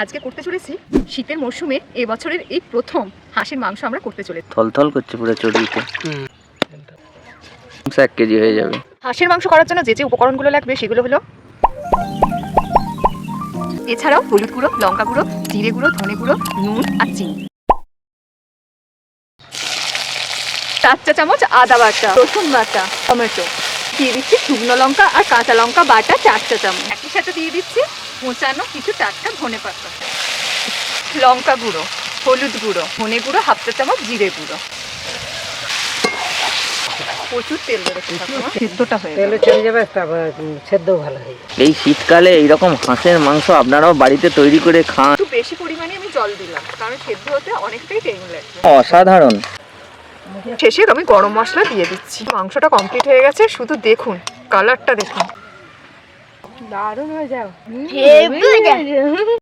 আজকে করতে চলেছি শীতের মরশুমে এবছরের এই প্রথম হাঁসের মাংস আমরা করতে চলেছি। থলথল করছে পুরো চর্বিতে। 1 কেজি হয়ে যাবে। হাঁসের মাংস করার জন্য যে যে উপকরণগুলো লাগবে সেগুলো হলো এছাড়াও হলুদ গুঁড়ো, লঙ্কা গুঁড়ো, জিরে গুঁড়ো, ধনে গুঁড়ো, নুন আর চিনি। 4 চা চামচ আদা বাটা, রসুন বাটা, টমেটো দিয়ে দিচ্ছি, শুকনো লঙ্কা আর কাঁচা লঙ্কা বাটা 4 চা চামচ। একই সাথে দিয়ে দিচ্ছি মোচানো কিছু টাটকা ধনেপাতা, লঙ্কা গুঁড়ো, হলুদ গুঁড়ো, ধনে গুঁড়ো 1/2 চা চামচ, জিরে গুঁড়ো। প্রচুর তেল বেরোচ্ছে, সেদ্ধটা হয়ে তেলে চলে যাবে, তারপর সেদ্ধও ভালো হয়ে যাবে। এই শীতকালে এইরকম হাঁসের মাংস আপনারাও বাড়িতে তৈরি করে খান। একটু বেশি পরিমাণে আমি জল দিলাম, কারণ সেদ্ধ হতে অনেকটাই টাইম লাগবে। অসাধারণ। শেষে আমি গরম মশলা দিয়ে দিচ্ছি। মাংসটা কমপ্লিট হয়ে গেছে, শুধু দেখুন কালারটা দেখুন, দারুণ হয়ে যাও।